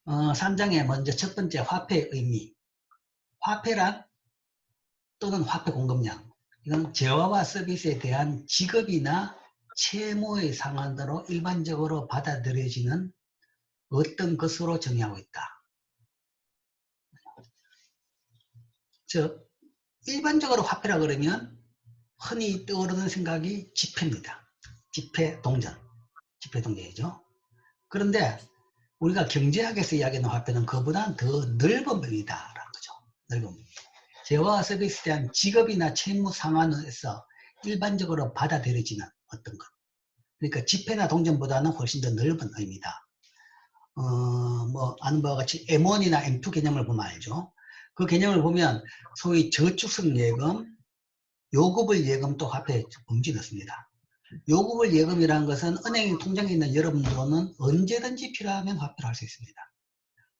3장에 먼저 첫 번째 화폐의 의미. 화폐란 또는 화폐 공급량. 이건 재화와 서비스에 대한 지급이나 채무의 상한으로 일반적으로 받아들여지는 어떤 것으로 정의하고 있다. 즉 일반적으로 화폐라 그러면 흔히 떠오르는 생각이 지폐입니다. 지폐동전이죠. 그런데 우리가 경제학에서 이야기하는 화폐는 그보다는 더 넓은 범위다라는 거죠. 넓은 범위. 재화와 서비스에 대한 지급이나 채무 상환에서 일반적으로 받아들여지는 어떤 것. 그러니까 지폐나 동전보다는 훨씬 더 넓은 의미다. 아는 바와 같이 M1이나 M2 개념을 보면 알죠. 그 개념을 보면 소위 저축성 예금, 요구불 예금도 화폐에 범주에 넣습니다. 요구불 예금이라는 것은 은행 통장에 있는 여러분 돈은 언제든지 필요하면 화폐로 할 수 있습니다.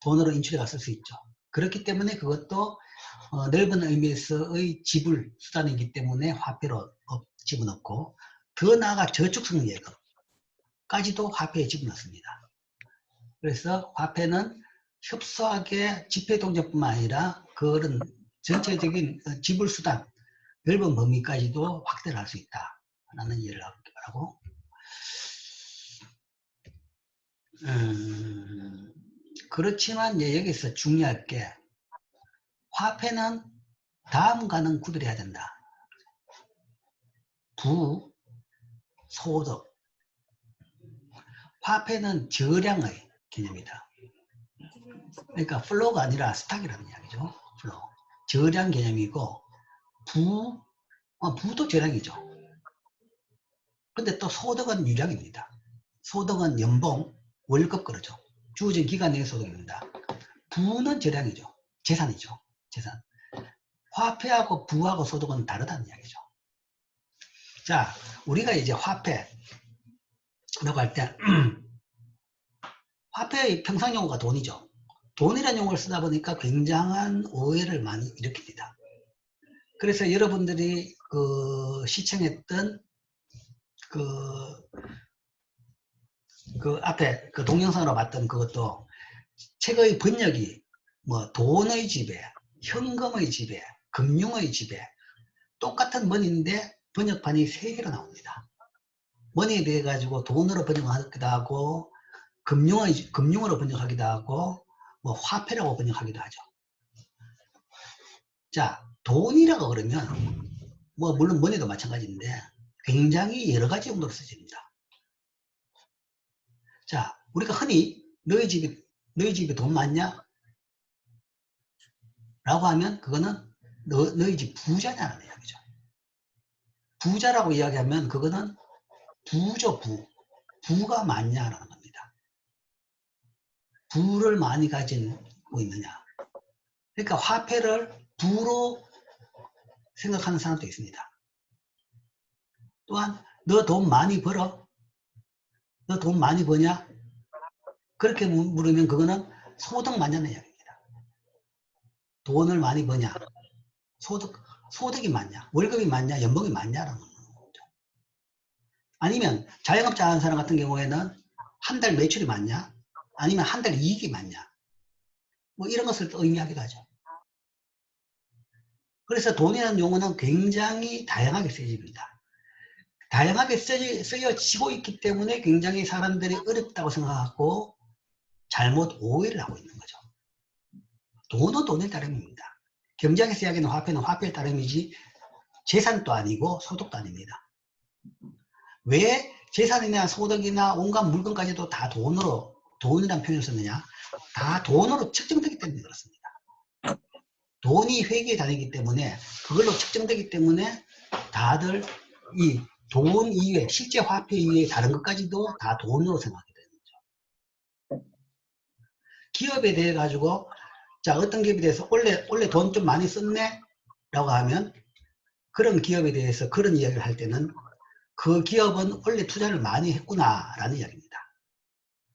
돈으로 인출해가 쓸 수 있죠. 그렇기 때문에 그것도 넓은 의미에서의 지불 수단이기 때문에 화폐로 집어넣고, 더 나아가 저축성 예금까지도 화폐에 집어넣습니다. 그래서 화폐는 협소하게 지폐동전뿐만 아니라 그런 전체적인 지불 수단, 넓은 범위까지도 확대를 할 수 있다라는 이해를 하고, 그렇지만 이제 여기서 중요할 게 화폐는 다음과는 구별해야 된다. 부, 소득. 화폐는 저량의 개념이다. 그러니까 플로우가 아니라 스탁이라는 이야기죠. 플로우. 저량 개념이고, 부도 저량이죠. 근데 또 소득은 유량입니다. 소득은 연봉, 월급 그러죠. 주어진 기간 내의 소득입니다. 부는 저량이죠. 재산이죠. 재산. 화폐하고 부하고 소득은 다르다는 이야기죠. 자, 우리가 이제 화폐라고 할 때 화폐의 평상용어가 돈이죠. 돈이라는 용어를 쓰다 보니까 굉장한 오해를 많이 일으킵니다. 그래서 여러분들이 시청했던 앞에 동영상으로 봤던 그것도 책의 번역이 돈의 지배, 현금의 지배, 금융의 지배, 똑같은 머니인데 번역판이 3개로 나옵니다. 머니에 대해 가지고 돈으로 번역하기도 하고, 금융으로 번역하기도 하고, 화폐라고 번역하기도 하죠. 자, 돈이라고 그러면 물론 머니도 마찬가지인데 굉장히 여러 가지 용도로 쓰집니다. 자, 우리가 흔히 너희 집에 돈 많냐? 라고 하면 그거는 너희 집 부자냐는 이야기죠. 부자라고 이야기하면 그거는 부죠, 부가 많냐라는 겁니다. 부를 많이 가지고 있느냐. 그러니까 화폐를 부로 생각하는 사람도 있습니다. 또한 너 돈 많이 벌어? 너 돈 많이 버냐? 그렇게 물으면 그거는 소득 많냐는 이야기입니다. 돈을 많이 버냐? 소득이 많냐? 월급이 많냐? 연봉이 많냐라는 거죠. 아니면 자영업자 하는 사람 같은 경우에는 한 달 매출이 많냐? 아니면 한 달 이익이 많냐? 이런 것을 또 의미하기도 하죠. 그래서 돈이라는 용어는 굉장히 다양하게 쓰여집니다. 다양하게 쓰여지고 있기 때문에 굉장히 사람들이 어렵다고 생각하고 잘못 오해를 하고 있는 거죠. 돈은 돈의 따름입니다. 경제학에서 이야기하는 화폐는 화폐의 따름이지 재산도 아니고 소득도 아닙니다. 왜 재산이나 소득이나 온갖 물건까지도 다 돈이라는 표현을 썼느냐? 다 돈으로 측정되기 때문에 그렇습니다. 돈이 회계에 다니기 때문에, 그걸로 측정되기 때문에 다들 이 돈 이외에, 실제 화폐 이외에 다른 것까지도 다 돈으로 생각하게 되는 거죠. 기업에 대해 가지고, 자, 어떤 기업에 대해서 원래 돈 좀 많이 썼네? 라고 하면, 그런 기업에 대해서 그런 이야기를 할 때는 그 기업은 원래 투자를 많이 했구나 라는 이야기입니다.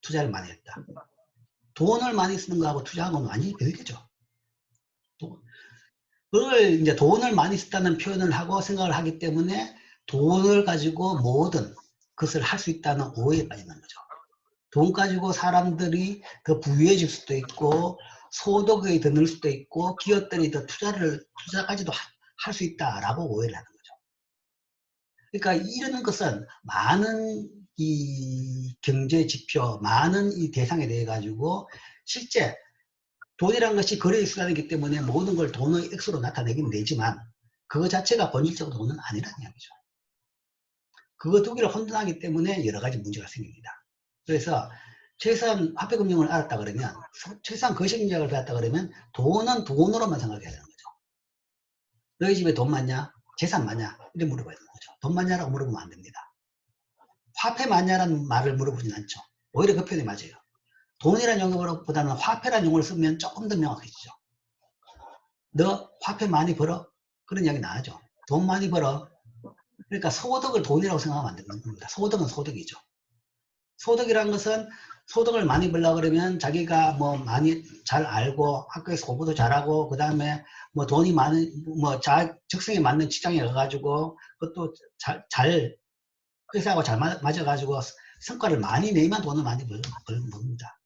투자를 많이 했다. 돈을 많이 쓰는 거하고 투자하는 건 완전히 별개죠. 그걸 이제 돈을 많이 썼다는 표현을 하고 생각을 하기 때문에 돈을 가지고 모든 것을 할 수 있다는 오해에 빠지는 거죠. 돈 가지고 사람들이 더 부유해질 수도 있고 소득이 더 늘 수도 있고 기업들이 더 투자까지도 할 수 있다라고 오해를 하는 거죠. 그러니까 이런 것은 많은 이 경제 지표, 많은 이 대상에 대해 가지고 실제 돈이란 것이 거래의 수단이기 때문에 모든 걸 돈의 액수로 나타내긴 되지만 그거 자체가 본질적으로 돈은 아니라는 이야기죠. 그거 두 개를 혼돈하기 때문에 여러 가지 문제가 생깁니다. 그래서 최소한 화폐금융을 알았다 그러면, 최소한 거시경제학을 배웠다 그러면 돈은 돈으로만 생각해야 되는 거죠. 너희 집에 돈 많냐? 재산 많냐? 이렇게 물어봐야 되는 거죠. 돈 많냐라고 물어보면 안 됩니다. 화폐 많냐라는 말을 물어보진 않죠. 오히려 그 표현이 맞아요. 돈이라는 용어보다는 화폐라는 용어를 쓰면 조금 더 명확해지죠. 너 화폐 많이 벌어? 그런 이야기 나오죠. 돈 많이 벌어. 그러니까 소득을 돈이라고 생각하면 안 되는 겁니다. 소득은 소득이죠. 소득이라는 것은 소득을 많이 벌려고 그러면 자기가 뭐 많이 잘 알고 학교에서 공부도 잘하고 그 다음에 뭐 돈이 많은 뭐 적성에 맞는 직장에 가가지고 그것도 잘 회사하고 잘 맞아가지고 성과를 많이 내면 돈을 많이 벌습니다.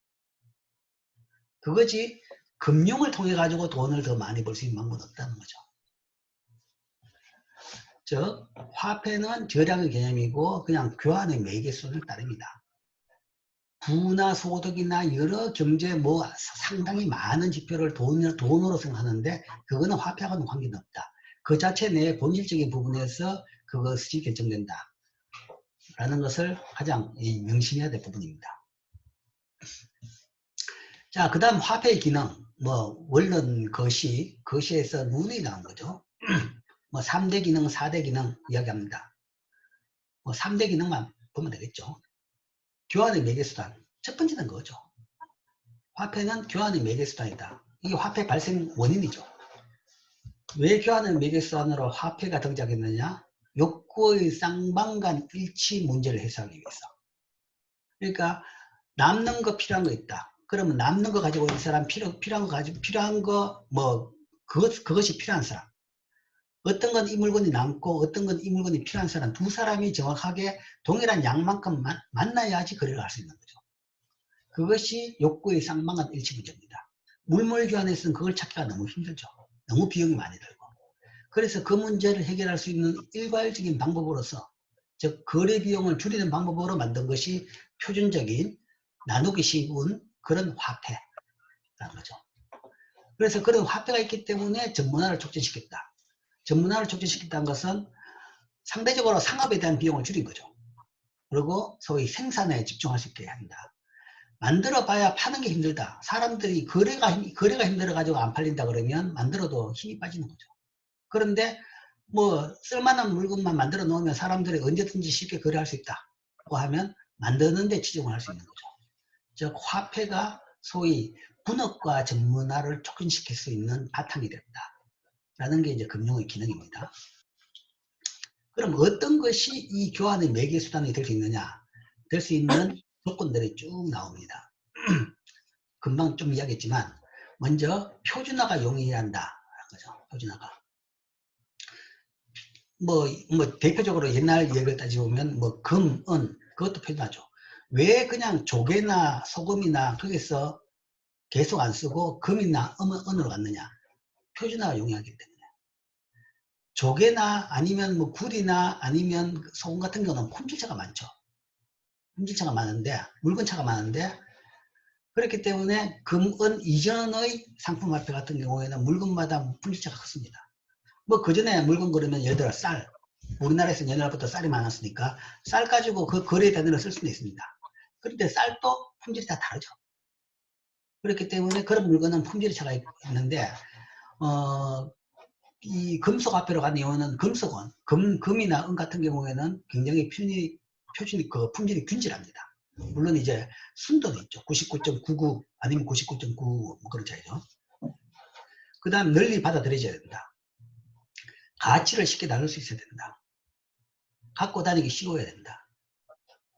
그거지 금융을 통해 가지고 돈을 더 많이 벌 수 있는 방법은 없다는 거죠. 즉 화폐는 절약의 개념이고 그냥 교환의 매개수를 따릅니다. 부나 소득이나 여러 경제 뭐 상당히 많은 지표를 돈으로 생각하는데 그거는 화폐하고는 관계는 없다. 그 자체 내 본질적인 부분에서 그것이 결정된다. 라는 것을 가장 명심해야 될 부분입니다. 자, 그 다음 화폐의 기능. 뭐 원론 거시에서 눈이 나온 거죠. 뭐 3대 기능, 4대 기능 이야기합니다. 뭐 3대 기능만 보면 되겠죠. 교환의 매개수단. 첫 번째는 그거죠. 화폐는 교환의 매개수단이다. 이게 화폐 발생 원인이죠. 왜 교환의 매개수단으로 화폐가 등장했느냐? 욕구의 쌍방간 일치 문제를 해소하기 위해서. 그러니까 남는 거 필요한 거 있다. 그러면 남는 거 가지고 있는 사람 필요한 거 뭐 그것이 필요한 사람. 어떤 건 이 물건이 남고 어떤 건 이 물건이 필요한 사람 두 사람이 정확하게 동일한 양만큼 만나야지 거래를 할 수 있는 거죠. 그것이 욕구의 쌍방간 일치 문제입니다. 물물 교환에서는 그걸 찾기가 너무 힘들죠. 너무 비용이 많이 들고. 그래서 그 문제를 해결할 수 있는 일괄적인 방법으로서 즉 거래 비용을 줄이는 방법으로 만든 것이 표준적인 나누기 쉬운 그런 화폐라는 거죠. 그래서 그런 화폐가 있기 때문에 전문화를 촉진시켰다. 전문화를 촉진시켰다는 것은 상대적으로 상업에 대한 비용을 줄인 거죠. 그리고 소위 생산에 집중할 수 있게 한다. 만들어 봐야 파는 게 힘들다. 사람들이 거래가 힘들어 가지고 안 팔린다 그러면 만들어도 힘이 빠지는 거죠. 그런데 뭐 쓸만한 물건만 만들어 놓으면 사람들이 언제든지 쉽게 거래할 수 있다고 하면 만드는 데 치중을 할 수 있는 거죠. 즉 화폐가 소위 분업과 전문화를 촉진시킬 수 있는 바탕이 됐다라는 게 이제 금융의 기능입니다. 그럼 어떤 것이 이 교환의 매개수단이 될 수 있느냐? 될 수 있는 조건들이 쭉 나옵니다. 금방 좀 이야기했지만 먼저 표준화가 용이한다. 거죠. 표준화가. 뭐 대표적으로 옛날 얘기를 따지보면 뭐 금, 은 그것도 표준화죠. 왜 그냥 조개나 소금이나 거기서 계속 안 쓰고 금이나 은으로 갔느냐? 표준화가 용이하기 때문에. 조개나 아니면 뭐 굴이나 아니면 소금 같은 경우는 품질차가 많죠. 품질차가 많은데 물건차가 많은데 그렇기 때문에 금, 은 이전의 상품 화폐 같은 경우에는 물건마다 품질차가 컸습니다. 뭐 그전에 물건 그러면 예를 들어 쌀. 우리나라에서는 옛날부터 쌀이 많았으니까 쌀 가지고 그 거래 단위를 쓸 수도 있습니다. 그런데 쌀도 품질이 다 다르죠. 그렇기 때문에 그런 물건은 품질이 차가 있는데 이 금속 화폐로 간 이유는 금속은 금이나 은 같은 경우에는 굉장히 품질이 균질합니다. 물론 이제 순도도 있죠. 99.99 아니면 99.99 뭐 그런 차이죠. 그 다음 널리 받아들여져야 된다. 가치를 쉽게 나눌 수 있어야 된다. 갖고 다니기 쉬워야 된다.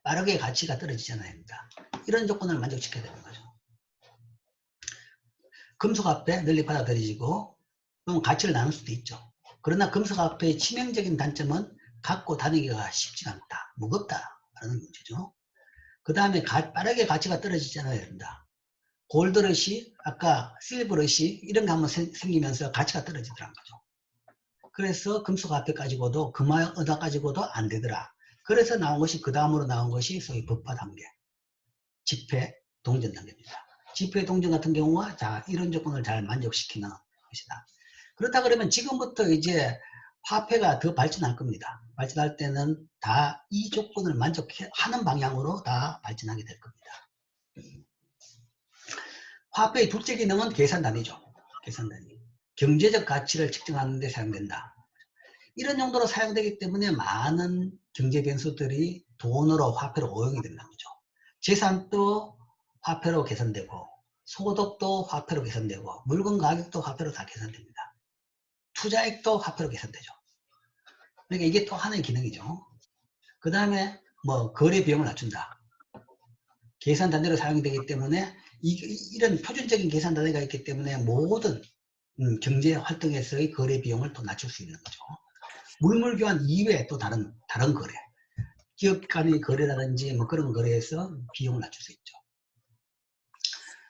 빠르게 가치가 떨어지지 않아야 된다. 이런 조건을 만족시켜야 되는 거죠. 금속화폐 널리 받아들여지고 그럼 가치를 나눌 수도 있죠. 그러나 금속화폐의 치명적인 단점은 갖고 다니기가 쉽지 않다. 무겁다라는 문제죠. 그 다음에 빠르게 가치가 떨어지잖아야 된다. 골드러시, 아까 실버러시 이런 게 한번 생기면서 가치가 떨어지더란 거죠. 그래서 금속화폐 가지고도 금화 은화 가지고도 안 되더라. 그래서 나온 것이 그 다음으로 나온 것이 소위 법화 단계, 집회 동전 단계입니다. 집회 동전 같은 경우가 자 이런 조건을 잘 만족시키는 것이다. 그렇다 그러면 지금부터 이제 화폐가 더 발전할 겁니다. 발전할 때는 다 이 조건을 만족하는 방향으로 다 발전하게 될 겁니다. 화폐의 둘째 기능은 계산단위죠. 계산단위. 경제적 가치를 측정하는 데 사용된다. 이런 용도로 사용되기 때문에 많은 경제 변수들이 돈으로 화폐로 오용이 된다는 거죠. 재산도 화폐로 계산되고 소득도 화폐로 계산되고 물건 가격도 화폐로 다 계산됩니다. 투자액도 화폐로 계산되죠. 그러니까 이게 또 하나의 기능이죠. 그 다음에 뭐 거래 비용을 낮춘다. 계산 단위로 사용되기 때문에 이런 표준적인 계산 단위가 있기 때문에 모든 경제 활동에서의 거래 비용을 또 낮출 수 있는 거죠. 물물 교환 이외에 또 다른 거래, 기업 간의 거래라든지 뭐 그런 거래에서 비용을 낮출 수 있죠.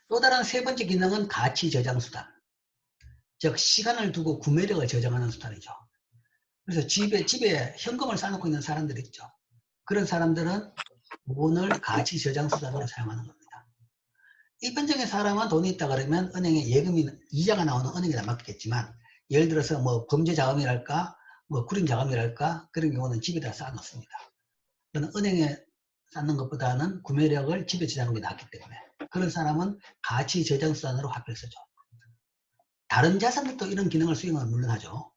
또 다른 세 번째 기능은 가치 저장 수단, 즉 시간을 두고 구매력을 저장하는 수단이죠. 그래서 집에 현금을 쌓아놓고 있는 사람들이 있죠. 그런 사람들은 돈을 가치 저장 수단으로 사용하는 겁니다. 일반적인 사람은 돈이 있다 그러면 은행에 예금이 이자가 나오는 은행에다 맡기겠지만, 예를 들어서 뭐 범죄 자금이랄까 뭐 구린 자금이랄까 그런 경우는 집에다 쌓아놓습니다. 그는 은행에 쌓는 것보다는 구매력을 집에 저장하는 게 낫기 때문에 그런 사람은 가치 저장 수단으로 화폐를 쓰죠. 다른 자산들도 이런 기능을 수행은 물론 하죠.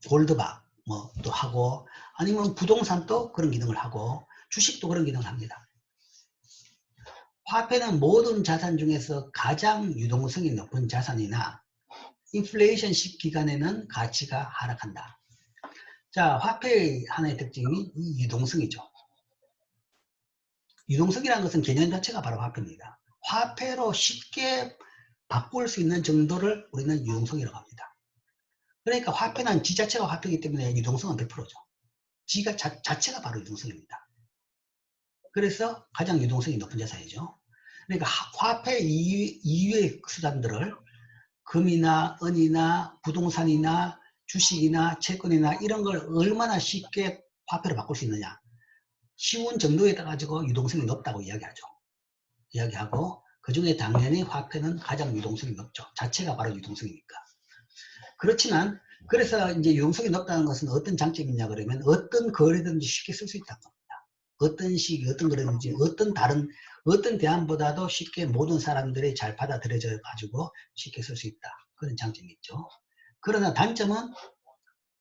골드바 뭐 또 하고, 아니면 부동산도 그런 기능을 하고, 주식도 그런 기능을 합니다. 화폐는 모든 자산 중에서 가장 유동성이 높은 자산이나 인플레이션식 기간에는 가치가 하락한다. 자, 화폐의 하나의 특징이 이 유동성이죠. 유동성이라는 것은 개념 자체가 바로 화폐입니다. 화폐로 쉽게 바꿀 수 있는 정도를 우리는 유동성이라고 합니다. 그러니까 화폐는 지 자체가 화폐이기 때문에 유동성은 100%죠. 지가 자체가 바로 유동성입니다. 그래서 가장 유동성이 높은 자산이죠. 그러니까 화폐 이외의 수단들을 금이나 은이나 부동산이나 주식이나 채권이나 이런 걸 얼마나 쉽게 화폐로 바꿀 수 있느냐, 쉬운 정도에 따라 가지고 유동성이 높다고 이야기하고 그 중에 당연히 화폐는 가장 유동성이 높죠. 자체가 바로 유동성이니까. 그렇지만 그래서 이제 유동성이 높다는 것은 어떤 장점이냐 그러면 어떤 거래든지 쉽게 쓸 수 있다는 겁니다. 어떤 시기, 어떤 거래든지 어떤 대안보다도 쉽게 모든 사람들이 잘 받아들여져 가지고 쉽게 쓸 수 있다. 그런 장점이 있죠. 그러나 단점은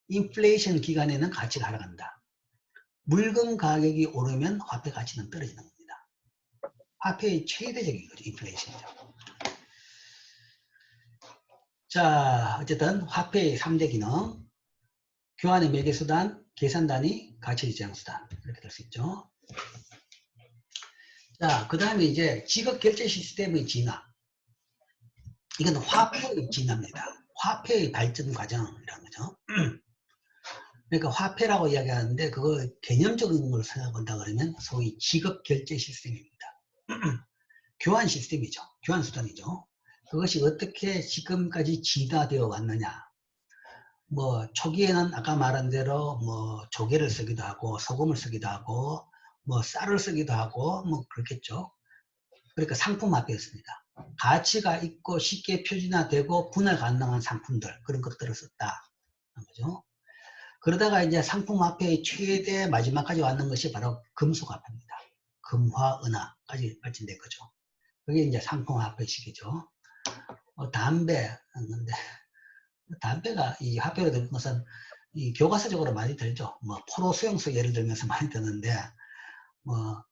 인플레이션 기간에는 가치가 하락한다. 물건 가격이 오르면 화폐 가치는 떨어지는 겁니다. 화폐의 최대적인 거죠. 인플레이션이죠. 자, 어쨌든 화폐의 3대 기능, 교환의 매개수단, 계산단위, 가치저장수단 이렇게 될 수 있죠. 자, 그 다음에 이제 지급결제 시스템의 진화. 이건 화폐의 진화입니다. 화폐의 발전 과정이라는 거죠. 그러니까 화폐라고 이야기하는데 그거 개념적인 걸 생각한다 그러면 소위 지급결제 시스템입니다. 교환 시스템이죠. 교환 수단이죠. 그것이 어떻게 지금까지 진화되어 왔느냐. 뭐 초기에는 아까 말한 대로 뭐 조개를 쓰기도 하고 소금을 쓰기도 하고 뭐 쌀을 쓰기도 하고 뭐 그렇겠죠. 그러니까 상품화폐였습니다. 가치가 있고 쉽게 표준화되고 분할 가능한 상품들, 그런 것들을 썼다. 거죠. 그러다가 이제 상품화폐의 최대 마지막까지 왔는 것이 바로 금속화폐입니다. 금화, 은화까지 발전된 거죠. 그게 이제 상품화폐식이죠. 담배가 이 화폐로 된 것은 이 교과서적으로 많이 들죠. 뭐 포로 수용소 예를 들면서 많이 드는데, 뭐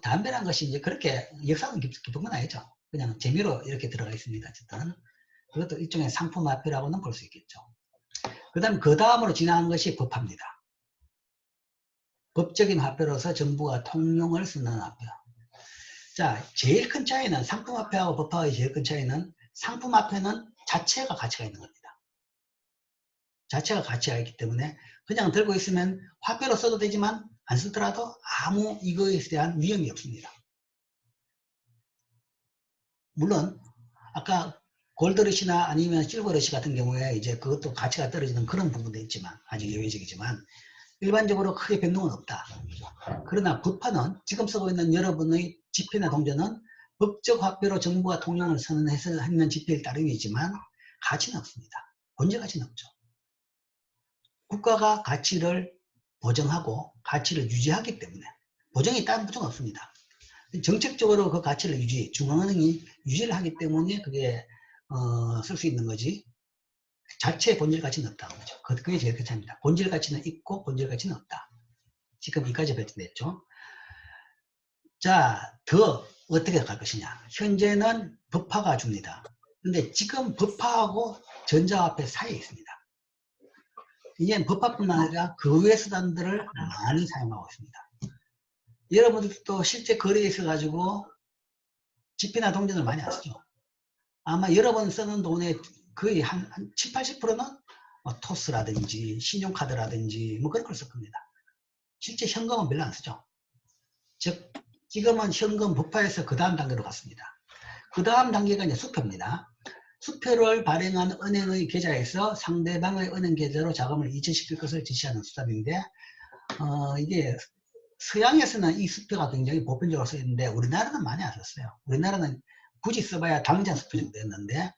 담배란 것이 이제 그렇게 역사는 깊은 건 아니죠. 그냥 재미로 이렇게 들어가 있습니다. 어쨌든 그것도 일종의 상품화폐라고는 볼 수 있겠죠. 그 다음으로 진화한 것이 법화입니다. 법적인 화폐로서 정부가 통용을 쓰는 화폐. 자, 제일 큰 차이는 상품화폐하고 법화의 제일 큰 차이는 상품화폐는 자체가 가치가 있는 겁니다. 자체가 가치가 있기 때문에 그냥 들고 있으면 화폐로 써도 되지만 안 쓰더라도 아무 이거에 대한 위험이 없습니다. 물론 아까 골드러시나 아니면 실버러시 같은 경우에 이제 그것도 가치가 떨어지는 그런 부분도 있지만 아주 예외적이지만 일반적으로 크게 변동은 없다. 그러나 법화는 지금 쓰고 있는 여러분의 지폐나 동전은 법적 화폐로 정부가 통용을 선언해서 하는 지폐일 따름이지만 가치는 없습니다. 본질 가치는 없죠. 국가가 가치를 보정하고 가치를 유지하기 때문에 보정이 다른 보정 없습니다. 정책적으로 그 가치를 중앙은행이 유지를 하기 때문에 그게 쓸 수 있는 거지 자체의 본질 가치는 없다는 거죠. 그게 제일 큰 차이입니다. 본질 가치는 있고 본질 가치는 없다. 지금 여기까지 발전됐죠. 자, 더 어떻게 갈 것이냐. 현재는 법화가 줍니다. 근데 지금 법화하고 전자화폐 사이에 있습니다. 이제 법화뿐만 아니라 그 외 수단들을 많이 사용하고 있습니다. 여러분들도 실제 거래에 있어가지고 지폐나 동전을 많이 안 쓰죠. 아마 여러분 쓰는 돈의 거의 한 7, 80%는 토스라든지 신용카드라든지 뭐 그런 걸 쓸 겁니다. 실제 현금은 별로 안 쓰죠. 즉 지금은 현금 법화에서 그 다음 단계로 갔습니다. 그 다음 단계가 이제 수표입니다. 수표를 발행한 은행의 계좌에서 상대방의 은행 계좌로 자금을 이체시킬 것을 지시하는 수단인데 이게 서양에서는 이 수표가 굉장히 보편적으로 쓰이는데 우리나라는 많이 안 썼어요. 우리나라는 굳이 써봐야 당장 수표 정도였는데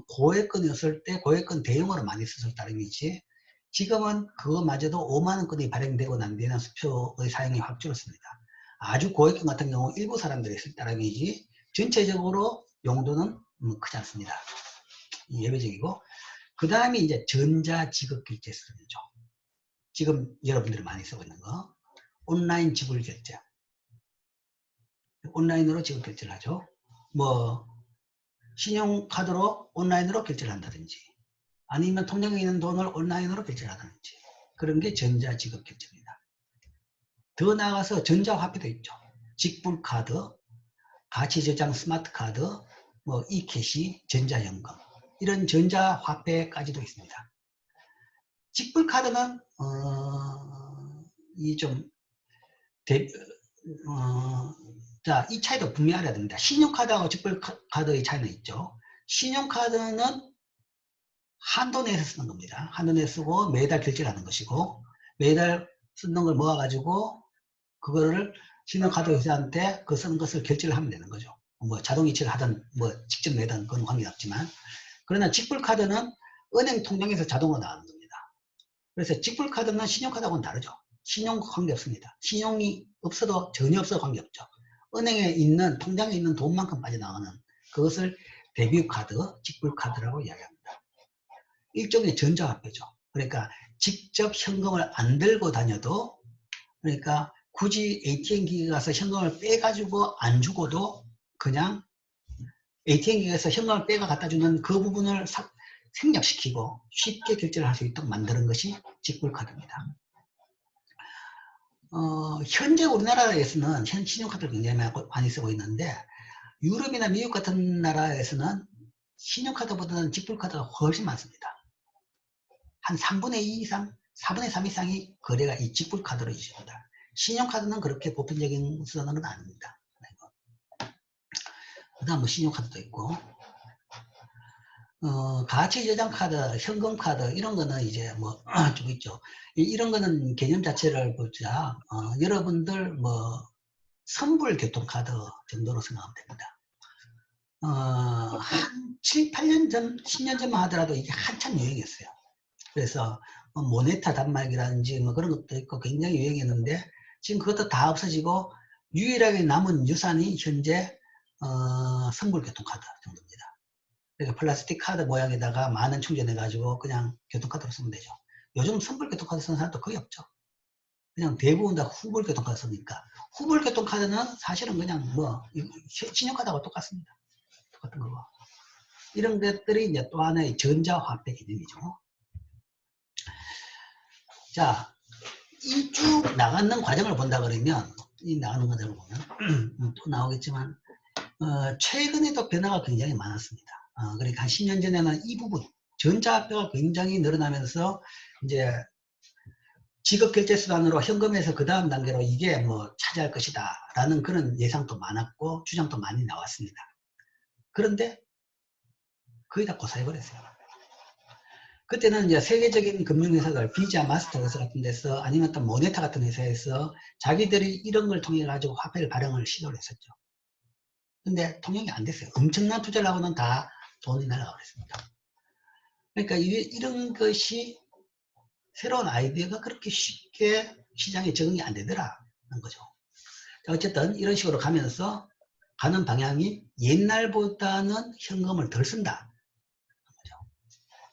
고액권이었을 때 고액권 대용으로 많이 썼을 따름이지 지금은 그거마저도 5만원권이 발행되고 난 뒤에는 수표의 사용이 확 줄었습니다. 아주 고액권 같은 경우 일부 사람들이 쓸 따름이지 전체적으로 용도는 크지 않습니다. 예외적이고 그 다음에 이제 전자지급결제 수단이죠. 지금 여러분들이 많이 쓰고 있는 거 온라인 지불결제 온라인으로 지급결제를 하죠. 뭐 신용카드로 온라인으로 결제를 한다든지 아니면 통장에 있는 돈을 온라인으로 결제를 하든지 그런 게 전자지급결제입니다. 더 나아가서 전자화폐도 있죠. 직불카드, 가치저장 스마트카드, 뭐 이캐시, 전자연금 이런 전자화폐까지도 있습니다. 직불카드는 자, 이 차이도 분명히 알아야 됩니다. 신용카드하고 직불카드의 차이는 있죠. 신용카드는 한도 내에서 쓰는 겁니다. 한도 내에 쓰고 매달 결제를 하는 것이고 매달 쓰는 걸 모아가지고 그거를 신용카드 회사한테 그 쓰는 것을 결제를 하면 되는 거죠. 뭐 자동이체를 하든 뭐 직접 내든 그건 관계없지만 그러나 직불카드는 은행 통장에서 자동으로 나가는 겁니다. 그래서 직불카드는 신용카드하고는 다르죠. 신용과 관계없습니다. 신용이 없어도 전혀 없어도 관계없죠. 은행에 있는 통장에 있는 돈만큼 빠져나가는 그것을 데뷔카드, 직불카드라고 이야기합니다. 일종의 전자화폐죠. 그러니까 직접 현금을 안 들고 다녀도 그러니까 굳이 ATM기에 가서 현금을 빼가지고 안 주고도 그냥 ATM기에서 현금을 빼가 갖다 주는 그 부분을 생략시키고 쉽게 결제를 할 수 있도록 만드는 것이 직불카드입니다. 현재 우리나라에서는 신용카드를 굉장히 많이 쓰고 있는데 유럽이나 미국 같은 나라에서는 신용카드보다는 직불카드가 훨씬 많습니다. 한 3분의 2 이상, 4분의 3 이상이 거래가 이 직불카드로 이루어집니다. 신용카드는 그렇게 보편적인 수단은 아닙니다. 그 다음 뭐 신용카드도 있고 가치저장카드, 현금카드 이런 거는 이제 뭐 좀 있죠. 이런 거는 개념 자체를 보자 여러분들 뭐 선불교통카드 정도로 생각하면 됩니다. 한 7, 8년 전, 10년 전만 하더라도 이게 한참 유행이었어요. 그래서 모네타 단말기라든지 뭐 그런 것도 있고 굉장히 유행했는데 지금 그것도 다 없어지고 유일하게 남은 유산이 현재 선불교통카드 정도입니다. 그러니까 플라스틱 카드 모양에다가 만원 충전해가지고 그냥 교통카드로 쓰면 되죠. 요즘 선불교통카드 쓰는 사람도 거의 없죠. 그냥 대부분 다 후불교통카드 쓰니까. 후불교통카드는 사실은 그냥 뭐 신용카드하고 똑같습니다. 똑같은 거고. 이런 것들이 이제 또 하나의 전자화폐 개념이죠. 자, 이 쭉 나가는 과정을 본다 그러면 이 나가는 과정을 보면 또 나오겠지만 최근에도 변화가 굉장히 많았습니다. 그러니까 한 10년 전에는 이 부분 전자화폐가 굉장히 늘어나면서 이제 지급결제수단으로 현금에서 그 다음 단계로 이게 뭐 차지할 것이다 라는 그런 예상도 많았고 주장도 많이 나왔습니다. 그런데 거의 다 고사해버렸어요. 그때는 이제 세계적인 금융회사들, 비자, 마스터카드 같은 데서 아니면 또 모네타 같은 회사에서 자기들이 이런 걸 통해 가지고 화폐를 발행을 시도를 했었죠. 근데 통용이 안 됐어요. 엄청난 투자를 하고는 다 돈이 날아가 버렸습니다. 그러니까 이런 것이 새로운 아이디어가 그렇게 쉽게 시장에 적응이 안 되더라는 거죠. 어쨌든 이런 식으로 가면서 가는 방향이 옛날보다는 현금을 덜 쓴다.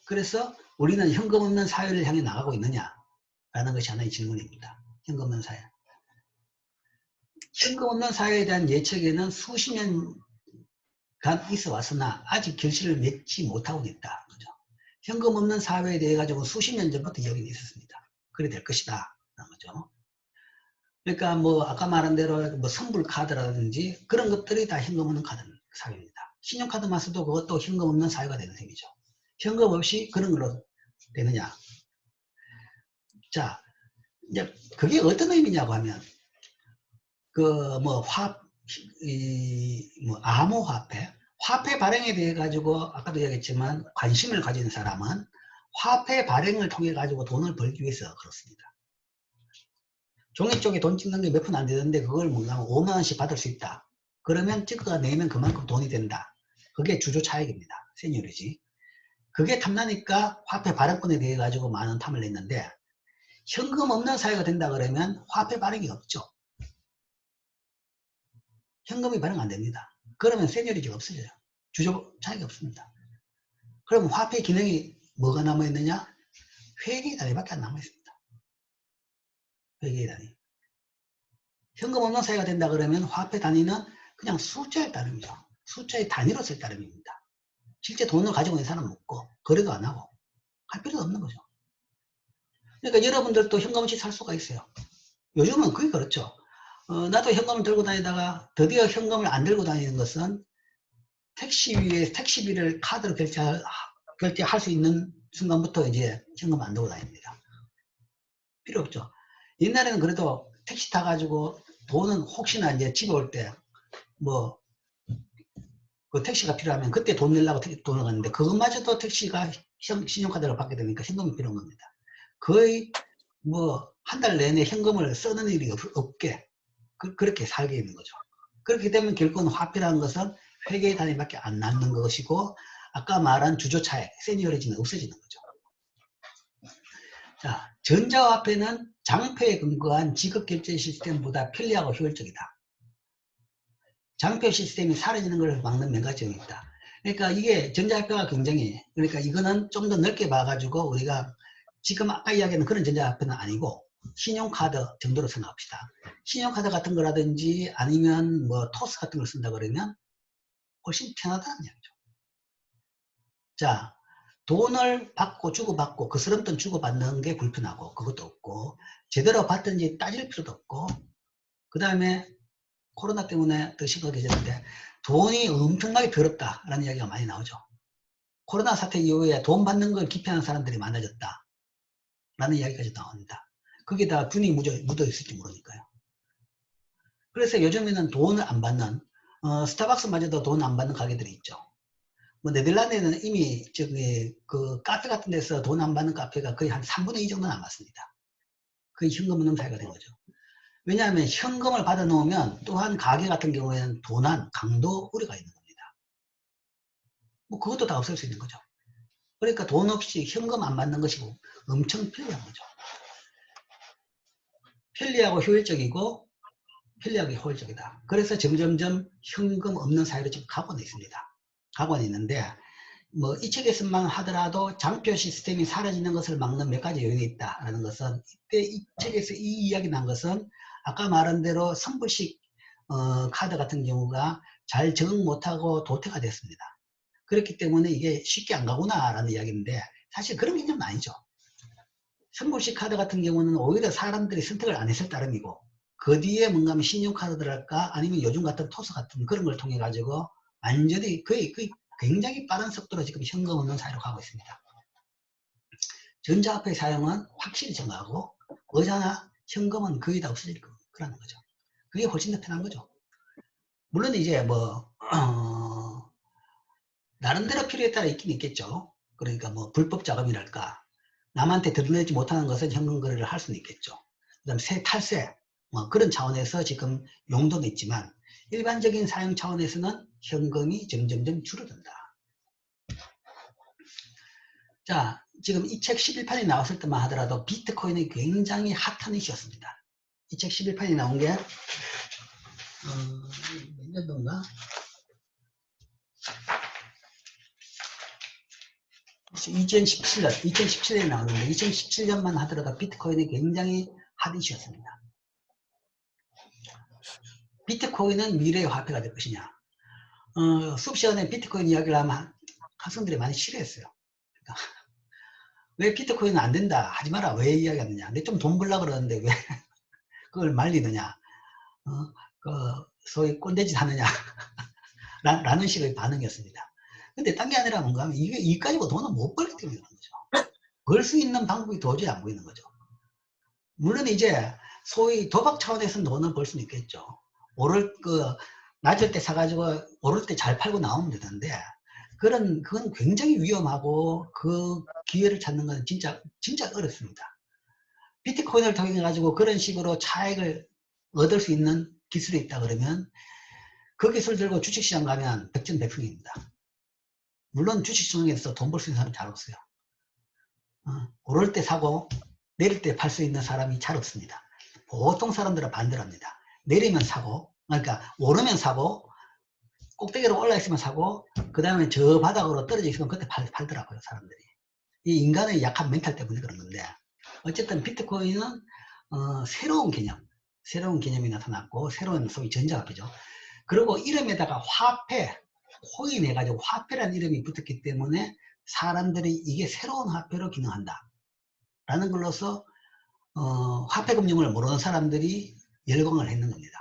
그래서 우리는 현금 없는 사회를 향해 나가고 있느냐라는 것이 하나의 질문입니다. 현금 없는 사회. 현금 없는 사회에 대한 예측에는 수십 년간 있어 왔으나 아직 결실을 맺지 못하고 있다. 그죠? 현금 없는 사회에 대해 가지고 수십 년 전부터 이야기가 있었습니다. 그래 될 것이다. 거죠. 그러니까 뭐 아까 말한 대로 뭐 선불 카드라든지 그런 것들이 다 현금 없는 카드 사회입니다. 신용카드 마스도 그것도 현금 없는 사회가 되는 셈이죠. 현금 없이 그런 걸로 되느냐. 자, 이제 그게 어떤 의미냐고 하면 그 뭐 암호화폐, 화폐 발행에 대해 가지고 아까도 얘기했지만 관심을 가진 사람은 화폐 발행을 통해 가지고 돈을 벌기 위해서 그렇습니다. 종이 쪽에 돈 찍는 게 몇 푼 안 되는데 그걸 뭔가 5만 원씩 받을 수 있다. 그러면 찍어내면 그만큼 돈이 된다. 그게 주조 차익입니다. 세뇨리지. 그게 탐나니까 화폐 발행권에 대해 가지고 많은 탐을 냈는데 현금 없는 사회가 된다 그러면 화폐 발행이 없죠. 현금이 발행 안 됩니다. 그러면 세뇨리지가 없어져요. 주조 차익이 없습니다. 그럼 화폐 기능이 뭐가 남아있느냐? 회계 단위밖에 안 남아있습니다. 회계 단위. 현금 없는 사회가 된다 그러면 화폐 단위는 그냥 숫자의 따름이죠. 숫자의 단위로 쓸 따름입니다. 실제 돈을 가지고 있는 사람은 없고 거래도 안 하고 할 필요도 없는 거죠. 그러니까 여러분들도 현금 없이 살 수가 있어요. 요즘은 그게 그렇죠. 나도 현금을 들고 다니다가 드디어 현금을 안 들고 다니는 것은 택시비를 카드로 결제할 수 있는 순간부터 이제 현금 안 들고 다닙니다. 필요 없죠. 옛날에는 그래도 택시 타가지고 돈은 혹시나 이제 집에 올 때 뭐 그 택시가 필요하면 그때 돈 내려고 돈을 갔는데 그것마저도 택시가 신용카드로 받게 되니까 현금이 필요한 겁니다. 거의 뭐 한 달 내내 현금을 쓰는 일이 없게 그렇게 살게 있는 거죠. 그렇게 되면 결국은 화폐라는 것은 회계 단위밖에 안 남는 것이고 아까 말한 주조차액, 세니어리지는 없어지는 거죠. 자, 전자화폐는 장표에 근거한 지급결제 시스템보다 편리하고 효율적이다. 장표 시스템이 사라지는 걸 막는 몇 가지가 있다. 그러니까 이게 전자화폐가 굉장히 그러니까 이거는 좀 더 넓게 봐가지고 우리가 지금 아까 이야기하는 그런 전자화폐는 아니고 신용카드 정도로 생각합시다. 신용카드 같은 거라든지 아니면 뭐 토스 같은 걸 쓴다 그러면 훨씬 편하다는 얘기죠. 자, 돈을 받고 주고받고 그 사람돈 주고받는 게 불편하고 그것도 없고 제대로 받든지 따질 필요도 없고 그 다음에 코로나 때문에 더 심각해졌는데 돈이 엄청나게 더럽다라는 이야기가 많이 나오죠. 코로나 사태 이후에 돈 받는 걸 기피하는 사람들이 많아졌다 라는 이야기까지 나옵니다. 거기다 균이 묻어 있을지 모르니까요. 그래서 요즘에는 돈을 안 받는 스타벅스마저도 돈 안 받는 가게들이 있죠. 뭐 네덜란드에는 이미 저기 그 카페 같은 데서 돈 안 받는 카페가 거의 한 3분의 2 정도 남았습니다. 거의 현금 없는 사회가 된 거죠. 왜냐하면 현금을 받아 놓으면 또한 가게 같은 경우에는 도난, 강도 우려가 있는 겁니다. 뭐 그것도 다 없앨 수 있는 거죠. 그러니까 돈 없이 현금 안 받는 것이 엄청 편리한 거죠. 편리하고 효율적이고 편리하게 효율적이다. 그래서 점점점 현금 없는 사회로 지금 가고는 있습니다. 가고는 있는데 뭐 이 책에서만 하더라도 장표 시스템이 사라지는 것을 막는 몇 가지 요인이 있다라는 것은 이때 이 책에서 이 이야기 난 것은 아까 말한 대로 선불식 카드 같은 경우가 잘 적응 못하고 도태가 됐습니다. 그렇기 때문에 이게 쉽게 안 가구나 라는 이야기인데 사실 그런 개념은 아니죠. 선불식 카드 같은 경우는 오히려 사람들이 선택을 안 했을 따름이고 그 뒤에 뭔가 신용카드랄까 아니면 요즘 같은 토스 같은 그런 걸 통해 가지고 완전히 거의 굉장히 빠른 속도로 지금 현금 없는 사회로 가고 있습니다. 전자화폐 사용은 확실히 증가하고 의자나 현금은 거의 다 없어질 거라는 거죠. 그게 훨씬 더 편한 거죠. 물론 이제 뭐 나름대로 필요에 따라 있긴 있겠죠. 그러니까 뭐 불법 자금이랄까, 남한테 드러내지 못하는 것은 현금 거래를 할 수는 있겠죠. 그다음 탈세 뭐 그런 차원에서 지금 용도는 있지만 일반적인 사용 차원에서는 현금이 점점점 줄어든다. 자, 지금 이 책 11판이 나왔을 때만 하더라도 비트코인이 굉장히 핫한 이슈였습니다. 이 책 11판이 나온 게 몇 년도인가? 2017년에 나오는데 2017년만 하더라도 비트코인이 굉장히 핫 이슈였습니다. 비트코인은 미래의 화폐가 될 것이냐. 수업 시간에 비트코인 이야기를 하면 학생들이 많이 싫어했어요. 그러니까 왜 비트코인은 안 된다 하지 마라 왜 이야기하느냐, 내 좀 돈 벌려고 그러는데 왜 그걸 말리느냐, 그 소위 꼰대짓 하느냐 라는 식의 반응이었습니다. 근데 딴 게 아니라 뭔가 하면 이 가지고 돈을 못 벌기 때문에 그런 거죠. 벌 수 있는 방법이 도저히 안 보이는 거죠. 물론 이제 소위 도박 차원에서는 돈을 벌 수는 있겠죠. 낮을 때 사가지고 오를 때 잘 팔고 나오면 되는데, 그건 굉장히 위험하고 그 기회를 찾는 건 진짜 어렵습니다. 비트코인을 통해 가지고 그런 식으로 차익을 얻을 수 있는 기술이 있다 그러면 그 기술 들고 주식시장 가면 백전백승입니다. 물론 주식시장에서 돈 벌 수 있는 사람이 잘 없어요. 오를 때 사고 내릴 때 팔 수 있는 사람이 잘 없습니다. 보통 사람들은 반대로 합니다. 내리면 사고, 그러니까 오르면 사고, 꼭대기로 올라 있으면 사고, 그 다음에 저 바닥으로 떨어져 있으면 그때 팔더라고요, 사람들이. 이 인간의 약한 멘탈 때문에 그런 건데, 어쨌든 비트코인은 새로운 개념이 나타났고, 새로운 소위 전자화폐죠. 그리고 이름에다가 화폐, 코인 해가지고 화폐라는 이름이 붙었기 때문에 사람들이 이게 새로운 화폐로 기능한다 라는 걸로서 화폐 금융을 모르는 사람들이 열광을 했는 겁니다.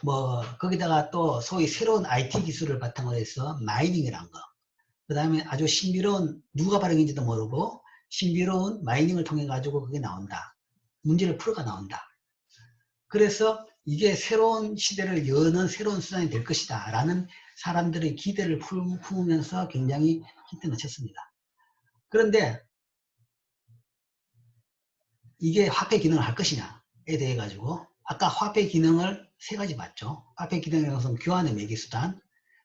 뭐 거기다가 또 소위 새로운 IT 기술을 바탕으로 해서 마이닝이라는 거, 그 다음에 아주 신비로운, 누가 발행인지도 모르고 신비로운 마이닝을 통해 가지고 그게 나온다, 문제를 풀어가 나온다. 그래서 이게 새로운 시대를 여는 새로운 수단이 될 것이다 라는 사람들의 기대를 품으면서 굉장히 히트를 쳤습니다. 그런데 이게 화폐 기능을 할 것이냐에 대해 가지고 아까 화폐 기능을 세 가지 봤죠. 화폐 기능에 우선 교환의 매개수단,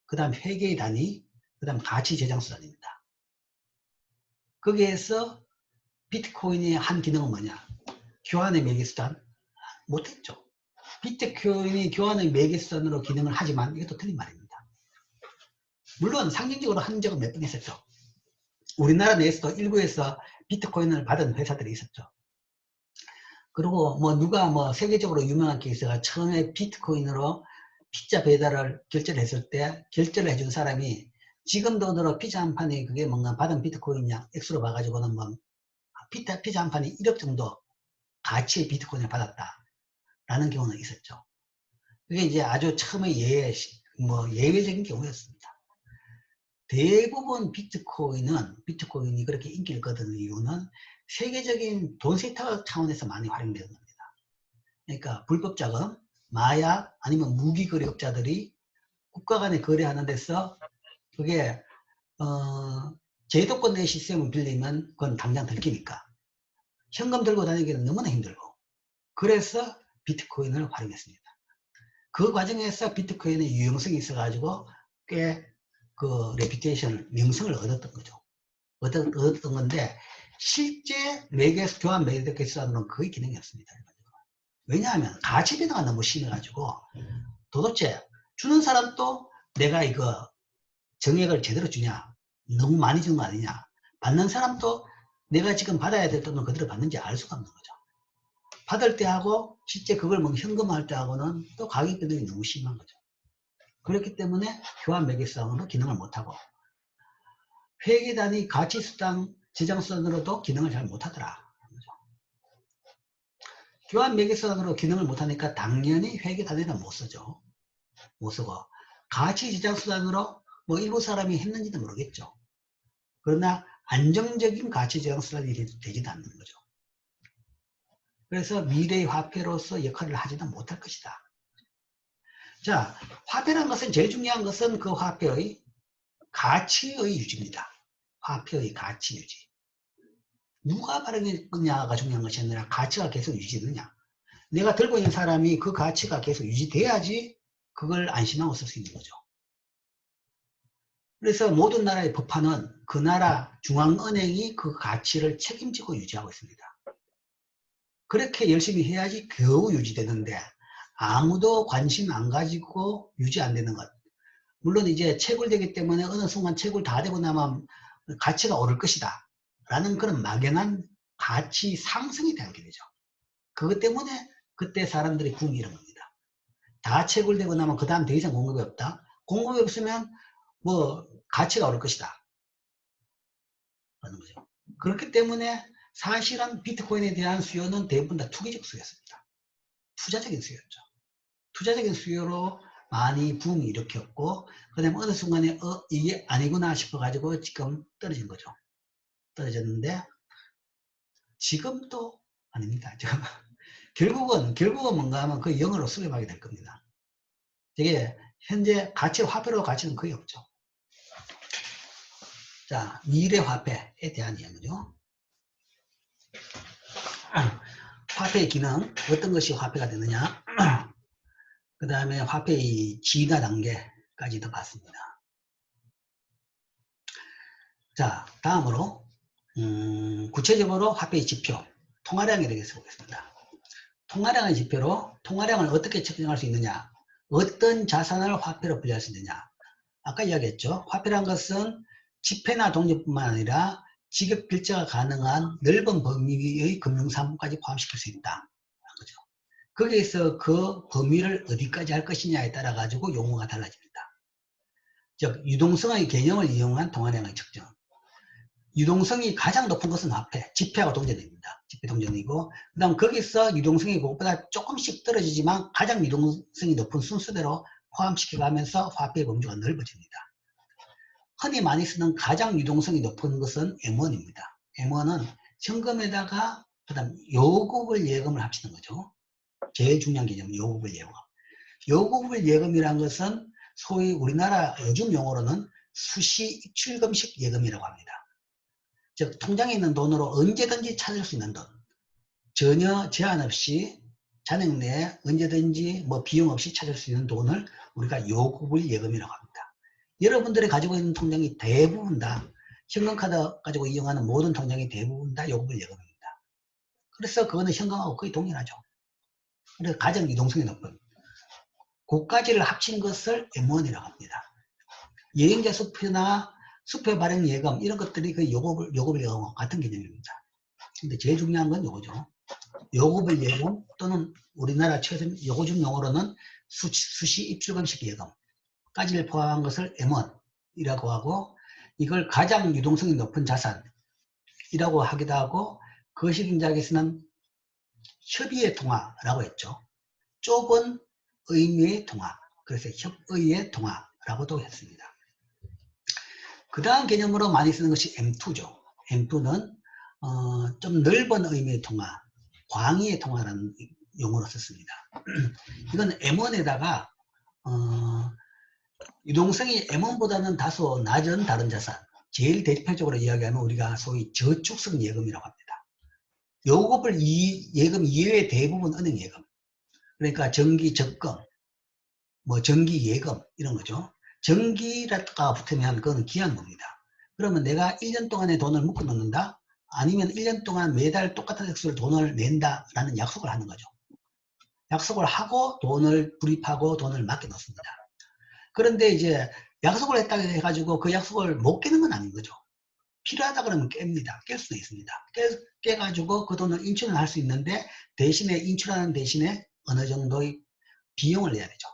그 다음 회계의 단위, 그 다음 가치 저장 수단입니다. 거기에서 비트코인의 한 기능은 뭐냐? 교환의 매개수단? 못했죠. 비트코인이 교환의 매개수단으로 기능을 하지만 이것도 틀린 말입니다. 물론 상징적으로 한 적은 몇 번 있었죠. 우리나라 내에서도 일부에서 비트코인을 받은 회사들이 있었죠. 그리고 뭐 누가 뭐 세계적으로 유명한 케이스가 처음에 비트코인으로 피자 배달을 결제를 했을 때 결제를 해준 사람이 지금 돈으로 피자 한 판이 그게 뭔가 받은 비트코인 양 액수로 봐가지고는 뭐 피자 한 판이 1억 정도 가치의 비트코인을 받았다라는 경우는 있었죠. 그게 이제 아주 처음에 예외적인 경우였습니다. 대부분 비트코인이 그렇게 인기를 거두는 이유는 세계적인 돈 세탁 차원에서 많이 활용되는 겁니다. 그러니까 불법 자금, 마약, 아니면 무기 거래업자들이 국가 간에 거래하는 데서 그게 제도권 내 시스템을 빌리면 그건 당장 들키니까 현금 들고 다니기는 너무나 힘들고, 그래서 비트코인을 활용했습니다. 그 과정에서 비트코인의 유용성이 있어가지고 꽤 그 레퓨테이션을, 명성을 얻었던 거죠. 얻었던 건데 실제 교환 매개수단으로는 거의 기능이 없습니다. 왜냐하면 가치 변화가 너무 심해가지고 도대체 주는 사람도 내가 이거 정액을 제대로 주냐, 너무 많이 주는 거 아니냐, 받는 사람도 내가 지금 받아야 될 돈을 그대로 받는지 알 수가 없는 거죠. 받을 때하고 실제 그걸 뭐 현금화할 때하고는 또 가격 변동이 너무 심한 거죠. 그렇기 때문에 교환 매개수단으로 기능을 못하고 회계단위 가치수당 저장수단으로도 기능을 잘 못하더라. 교환 매개수단으로 기능을 못하니까 당연히 회계단위는 못 쓰죠. 못 쓰고 가치저장수단으로 뭐 일부 사람이 했는지도 모르겠죠. 그러나 안정적인 가치저장수단이 되지도 않는 거죠. 그래서 미래의 화폐로서 역할을 하지는 못할 것이다. 자, 화폐라는 것은 제일 중요한 것은 그 화폐의 가치의 유지입니다. 화폐의 가치 유지. 누가 발행했느냐가 중요한 것이 아니라 가치가 계속 유지되느냐. 내가 들고 있는 사람이 그 가치가 계속 유지돼야지 그걸 안심하고 쓸 수 있는 거죠. 그래서 모든 나라의 법화는 그 나라 중앙은행이 그 가치를 책임지고 유지하고 있습니다. 그렇게 열심히 해야지 겨우 유지되는데 아무도 관심 안 가지고 유지 안 되는 것. 물론 이제 채굴되기 때문에 어느 순간 채굴 다 되고 나면 가치가 오를 것이다 라는 그런 막연한 가치 상승이 되게 되죠. 그것 때문에 그때 사람들이 붐이 일어납니다. 다 채굴되고 나면 그 다음 더 이상 공급이 없다. 공급이 없으면 뭐 가치가 오를 것이다 라는 거죠. 그렇기 때문에 사실은 비트코인에 대한 수요는 대부분 다 투기적 수요였습니다. 투자적인 수요였죠. 투자적인 수요로 많이 붐이 일으켰고, 그 다음에 어느 순간에 이게 아니구나 싶어가지고 지금 떨어진 거죠. 떨어졌는데 지금도 아닙니다. 지금 결국은 뭔가 하면 그 0으로 수렴하게 될 겁니다. 이게 현재 화폐로 가치는 거의 없죠. 자, 미래 화폐에 대한 이야기죠. 화폐의 기능, 어떤 것이 화폐가 되느냐. 그 다음에 화폐의 진화 단계까지도 봤습니다. 자, 다음으로 구체적으로 화폐의 지표, 통화량에 대해서 보겠습니다. 통화량의 지표로 통화량을 어떻게 측정할 수 있느냐, 어떤 자산을 화폐로 분류할 수 있느냐. 아까 이야기했죠. 화폐란 것은 지폐나 동전뿐만 아니라 지급 결제가 가능한 넓은 범위의 금융산업까지 포함시킬 수 있다. 그죠? 거기에서 그 범위를 어디까지 할 것이냐에 따라 가지고 용어가 달라집니다. 즉 유동성의 개념을 이용한 통화량의 측정. 유동성이 가장 높은 것은 화폐, 지폐하고 동전입니다. 지폐 동전이고, 그 다음 거기서 유동성이 그것보다 조금씩 떨어지지만 가장 유동성이 높은 순서대로 포함시켜가면서 화폐의 범주가 넓어집니다. 흔히 많이 쓰는 가장 유동성이 높은 것은 M1입니다. M1은 현금에다가 그다음 요구불 예금을 합치는 거죠. 제일 중요한 개념은 요구불 예금. 요구불 예금이란 것은 소위 우리나라 요즘 용어로는 수시 입출금식 예금이라고 합니다. 즉 통장에 있는 돈으로 언제든지 찾을 수 있는 돈, 전혀 제한 없이 잔액 내에 언제든지 뭐 비용 없이 찾을 수 있는 돈을 우리가 요구불 예금이라고 합니다. 여러분들이 가지고 있는 통장이 대부분 다 현금카드 가지고 이용하는 모든 통장이 대부분 다 요구불 예금입니다. 그래서 그거는 현금하고 거의 동일하죠. 그래서 가장 유동성이 높은 그까지를 합친 것을 M1이라고 합니다. 여행자 수표나 수표 발행 예금 이런 것들이 그 요구불 예금과 같은 개념입니다. 근데 제일 중요한 건 요거죠. 요구불 예금 또는 우리나라 최근 요즘 용어로는 수시 입출금식 예금까지를 포함한 것을 M1이라고 하고, 이걸 가장 유동성이 높은 자산이라고 하기도 하고, 거시경제학에서는 협의의 통화라고 했죠. 좁은 의미의 통화, 그래서 협의의 통화라고도 했습니다. 그 다음 개념으로 많이 쓰는 것이 M2죠. M2는 좀 넓은 의미의 통화, 광의의 통화라는 용어로 썼습니다. 이건 M1에다가 유동성이 M1보다는 다소 낮은 다른 자산, 제일 대표적으로 이야기하면 우리가 소위 저축성 예금이라고 합니다. 요금을 예금 이외의 대부분 은행 예금, 그러니까 정기 적금, 뭐 정기 예금 이런 거죠. 정기라가 붙으면 그건 기한입니다. 그러면 내가 1년 동안의 돈을 묶어 놓는다, 아니면 1년 동안 매달 똑같은 액수를 돈을 낸다라는 약속을 하는 거죠. 약속을 하고 돈을 불입하고 돈을 맡겨 놓습니다. 그런데 이제 약속을 했다고 해가지고 그 약속을 못 깨는 건 아닌 거죠. 필요하다 그러면 깹니다. 깰 수도 있습니다. 깨가지고 그 돈을 인출을 할 수 있는데, 대신에 인출하는 대신에 어느 정도의 비용을 내야 되죠.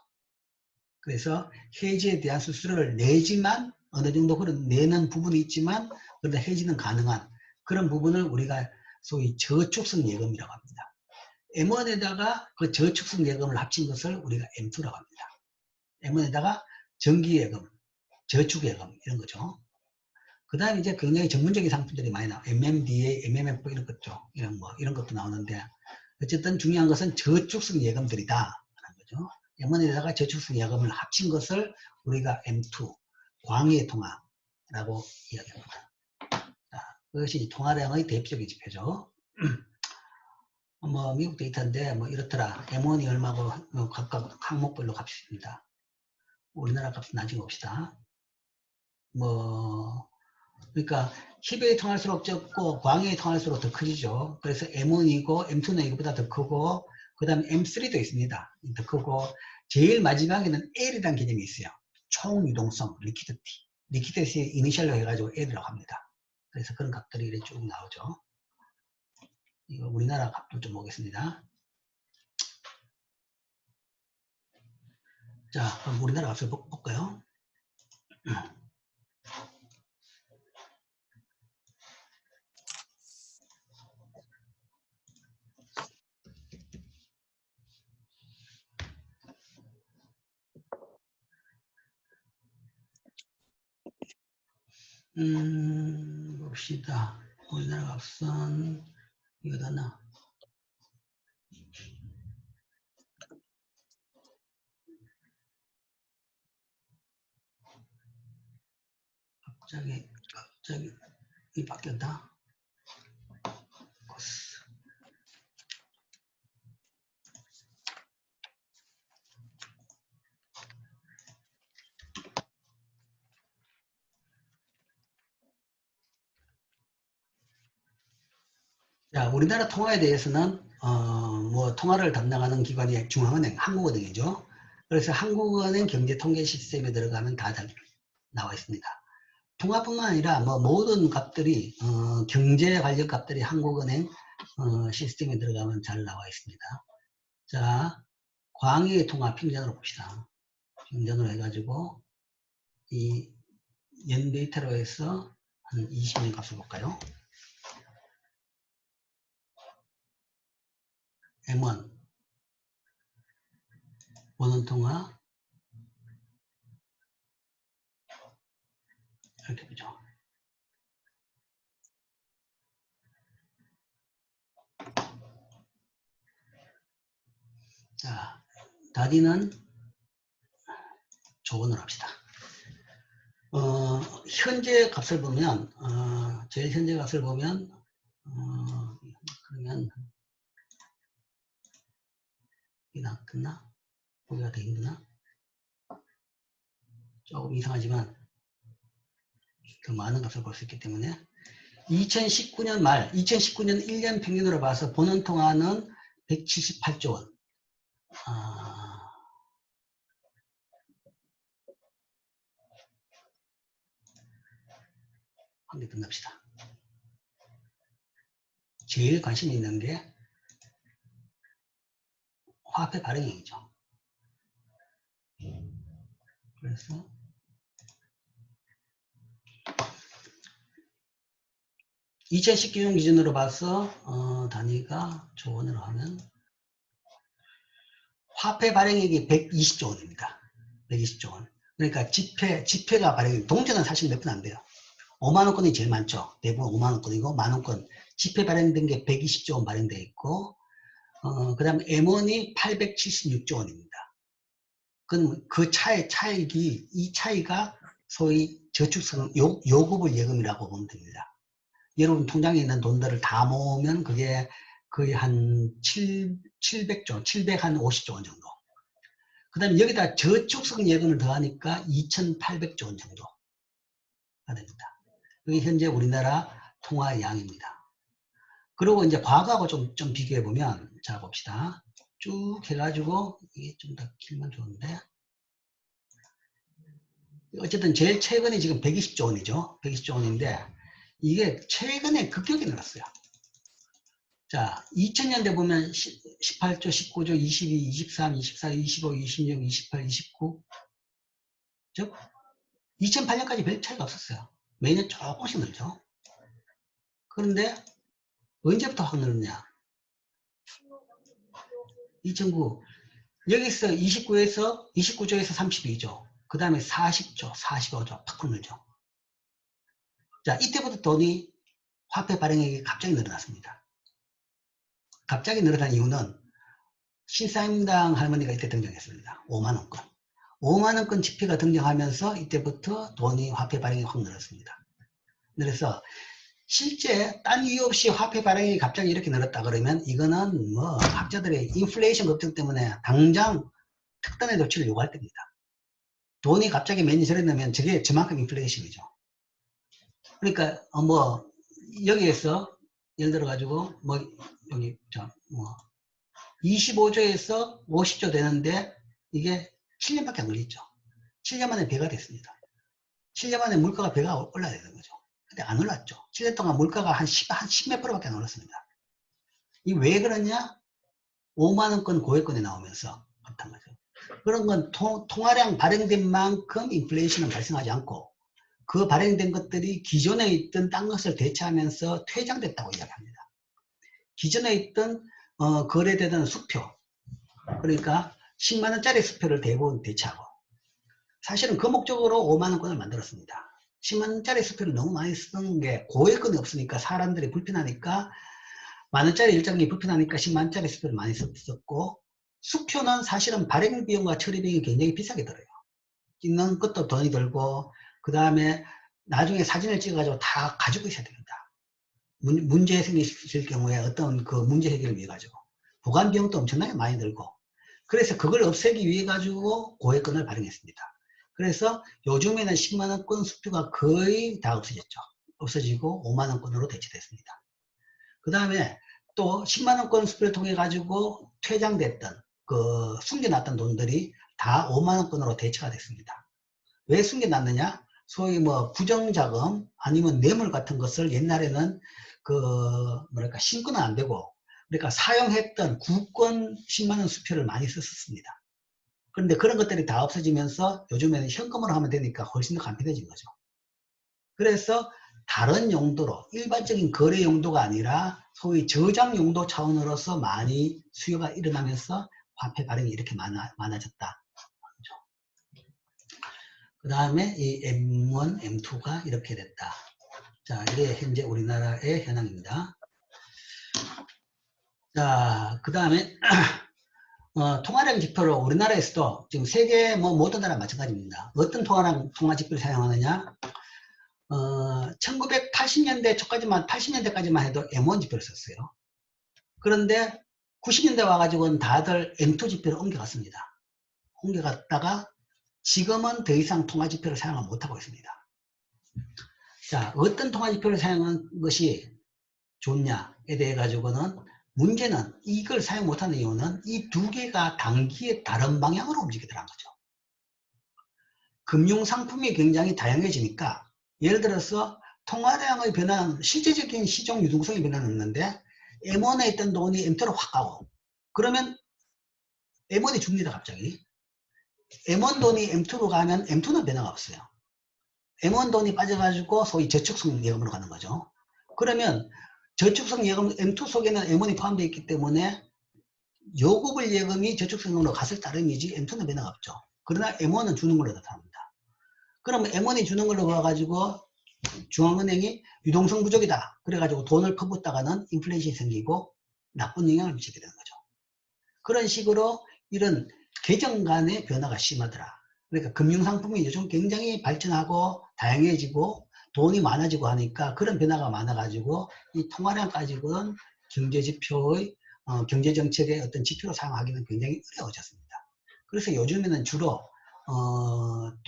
그래서 해지에 대한 수수료를 내지만 어느 정도 그런 내는 부분이 있지만, 그러다 해지는 가능한 그런 부분을 우리가 소위 저축성 예금이라고 합니다. M1에다가 그 저축성 예금을 합친 것을 우리가 M2라고 합니다. M1에다가 정기예금, 저축예금 이런 거죠. 그 다음에 이제 굉장히 전문적인 상품들이 많이 나와요. MMDA, MMF 이런 것죠. 이런 것도 나오는데, 어쨌든 중요한 것은 저축성 예금들이다 라는 거죠. M1에다가 저축성 예금을 합친 것을 우리가 M2 광의 통화라고 이야기합니다. 자, 그것이 통화량의 대표적인 지표죠. 뭐 미국 데이터인데 뭐 이렇더라. M1이 얼마고 뭐 각각 항목별로 값이 있습니다. 우리나라 값은 나중에 봅시다. 뭐 그러니까 히베이 통할수록 적고 광해에 통할수록 더 커지죠. 그래서 M1이고 M2는 이거보다 더 크고 그 다음에 M3도 있습니다. 더 크고 제일 마지막에는 L이라는 개념이 있어요. 총유동성, 리퀴디티. 리퀴디티 이니셜로 해가지고 L이라고 합니다. 그래서 그런 값들이 이렇게 쭉 나오죠. 이거 우리나라 값도 좀 보겠습니다. 자, 그럼 우리나라 값을 볼까요? 봅시다. 우리나라 값은 이거다나. 갑자기 이 바뀌었다. 자, 우리나라 통화에 대해서는 뭐 통화를 담당하는 기관이 중앙은행, 한국은행이죠. 그래서 한국은행 경제통계 시스템에 들어가면 다 나와 있습니다. 통화뿐만 아니라 뭐 모든 값들이 경제 관련 값들이 한국은행 시스템에 들어가면 잘 나와 있습니다. 자, 광의 통화 평전으로 봅시다. 평전으로 해가지고 이 연 데이터로 해서 한 20년 값을 볼까요? M1 원원통화 이렇게 보죠. 자, 다리는 조언을 합시다. 현재 값을 보면 제일 현재 값을 보면 그러면 이게 낫겠나? 보기가 더 힘드나? 조금 이상하지만 더 많은 값을 볼 수 있기 때문에 2019년 말 2019년 1년 평균으로 봐서 본원 통화는 178조 원. 한 개 더 넣읍시다. 제일 관심 있는 게 화폐 발행액이죠. 그래서 2019년 기준으로 봐서 단위가 조원으로 하면 화폐 발행액이 120조 원입니다. 120조 원. 그러니까 지폐가 발행액, 동전은 사실 몇 푼 안 돼요. 5만원권이 제일 많죠. 대부분 5만원권이고 만원권. 지폐 발행된 게 120조 원 발행되어 있고 그 다음에 M1이 876조 원입니다. 그 차익이 이 차이가 소위 저축성 요금을 예금이라고 보면 됩니다. 여러분 통장에 있는 돈들을 다 모으면 그게 거의 한 700조, 750조 원 정도. 그 다음에 여기다 저축성 예금을 더하니까 2800조 원 정도가 됩니다. 이게 현재 우리나라 통화의 양입니다. 그리고 이제 과거하고 좀 비교해보면, 자, 봅시다. 쭉 해가지고, 이게 좀 더 길면 좋은데. 어쨌든 제일 최근에 지금 120조 원이죠. 120조 원인데, 이게 최근에 급격히 늘었어요. 자, 2000년대 보면 18조, 19조, 22, 23, 24, 25, 26, 28, 29. 즉, 2008년까지 별 차이가 없었어요. 매년 조금씩 늘죠. 그런데 언제부터 확 늘었냐? 2009. 여기서 29조에서 32조. 그 다음에 40조, 45조 팍 늘죠. 자, 이때부터 돈이 화폐 발행액이 갑자기 늘어났습니다. 갑자기 늘어난 이유는 신사임당 할머니가 이때 등장했습니다. 5만원권. 5만원권 지폐가 등장하면서 이때부터 돈이 화폐 발행이 확 늘었습니다. 그래서 실제 딴 이유 없이 화폐 발행이 갑자기 이렇게 늘었다 그러면 이거는 뭐 학자들의 인플레이션 걱정 때문에 당장 특단의 조치를 요구할 때입니다. 돈이 갑자기 매니 저랬냐면 저게 저만큼 인플레이션이죠. 그러니까 뭐 여기에서 예를 들어 가지고 뭐 여기 뭐 25조에서 50조 되는데 이게 7년밖에 안 걸렸죠. 7년 만에 배가 됐습니다. 7년 만에 물가가 배가 올라야 되는 거죠. 근데 안 올랐죠. 7년 동안 물가가 한 10몇 프로밖에 안 올랐습니다. 이 왜 그러냐? 5만원권 고액권이 나오면서 그렇단 거죠. 그런 건 통화량 발행된 만큼 인플레이션은 발생하지 않고 그 발행된 것들이 기존에 있던 딴 것을 대체하면서 퇴장됐다고 이야기합니다. 기존에 있던 거래되던 수표, 그러니까 10만원짜리 수표를 대부분 대체하고, 사실은 그 목적으로 5만원권을 만들었습니다. 10만원짜리 수표를 너무 많이 쓰는 게 고액권이 없으니까 사람들이 불편하니까, 만원짜리 일정이 불편하니까 10만원짜리 수표를 많이 썼고, 수표는 사실은 발행 비용과 처리 비용이 굉장히 비싸게 들어요. 찍는 것도 돈이 들고, 그 다음에 나중에 사진을 찍어가지고 다 가지고 있어야 됩니다. 문제 생기실 경우에 어떤 그 문제 해결을 위해 가지고 보관 비용도 엄청나게 많이 들고, 그래서 그걸 없애기 위해 가지고 고액권을 발행했습니다. 그래서 요즘에는 10만원권 수표가 거의 다 없어졌죠. 없어지고 5만원권으로 대체됐습니다. 그 다음에 또 10만원권 수표를 통해 가지고 퇴장됐던 그 숨겨놨던 돈들이 다 5만원권으로 대체가 됐습니다. 왜 숨겨놨느냐? 소위 뭐 부정자금 아니면 뇌물 같은 것을 옛날에는 그 뭐랄까 신고는 안 되고, 그러니까 사용했던 구권 10만원 수표를 많이 썼습니다. 그런데 그런 것들이 다 없어지면서 요즘에는 현금으로 하면 되니까 훨씬 더 간편해진 거죠. 그래서 다른 용도로 일반적인 거래 용도가 아니라 소위 저장 용도 차원으로서 많이 수요가 일어나면서 화폐 발행이 이렇게 많아졌다. 그 다음에 이 M1, M2가 이렇게 됐다. 자, 이게 현재 우리나라의 현황입니다. 자, 그 다음에 통화량 지표로 우리나라에서도 지금 세계 모든 나라 마찬가지입니다. 어떤 통화 지표를 사용하느냐? 1980년대 초까지만 80년대까지만 해도 M1 지표를 썼어요. 그런데 90년대 와가지고는 다들 M2 지표를 옮겨갔습니다. 옮겨갔다가 지금은 더 이상 통화 지표를 사용을 못하고 있습니다. 자, 어떤 통화 지표를 사용한 것이 좋냐에 대해 가지고는 문제는 이걸 사용 못하는 이유는 이 두 개가 단기에 다른 방향으로 움직이더라는 거죠. 금융상품이 굉장히 다양해지니까 예를 들어서 통화량의 변화는 실제적인 시중 유동성의 변화는 없는데 M1에 있던 돈이 M2로 확 가고, 그러면 M1이 줍니다. 갑자기 M1 돈이 M2로 가면 M2는 변화가 없어요. M1 돈이 빠져가지고 소위 저축성 예금으로 가는 거죠. 그러면 저축성 예금 M2 속에는 M1이 포함되어 있기 때문에 요구불 예금이 저축성으로 갔을 따름이지 M2는 변화가 없죠. 그러나 M1은 주는 걸로 나타납니다. 그러면 M1이 주는 걸로 봐가지고 중앙은행이 유동성 부족이다. 그래가지고 돈을 퍼붓다가는 인플레이션이 생기고 나쁜 영향을 미치게 되는 거죠. 그런 식으로 이런 계정 간의 변화가 심하더라. 그러니까 금융상품이 요즘 굉장히 발전하고 다양해지고 돈이 많아지고 하니까 그런 변화가 많아가지고 이 통화량 가지고는 경제지표의 경제정책의 어떤 지표로 사용하기는 굉장히 어려워졌습니다. 그래서 요즘에는 주로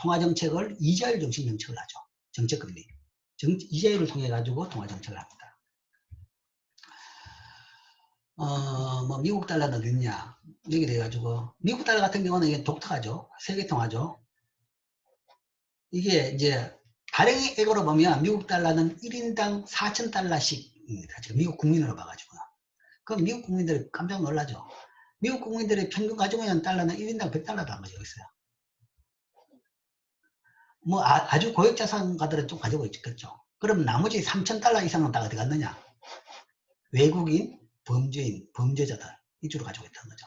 통화정책을 이자율 중심 정책을 하죠. 정책금리. 이자율을 통해 가지고 통화정책을 합니다. 뭐 미국 달러는 어딨냐 이렇게 돼가지고, 미국 달러 같은 경우는 이게 독특하죠. 세계통화죠. 이게 이제 발행액으로 보면 미국 달러는 1인당 4,000달러씩입니다. 지금 미국 국민으로 봐가지고. 그럼 미국 국민들이 깜짝 놀라죠. 미국 국민들이 평균 가지고 있는 달러는 1인당 100달러도 안 가지고 있어요. 뭐 아주 고액 자산가들은 좀 가지고 있겠죠. 그럼 나머지 3,000달러 이상은 다 어디 갔느냐? 외국인, 범죄인, 범죄자들 이쪽으로 가지고 있다는 거죠.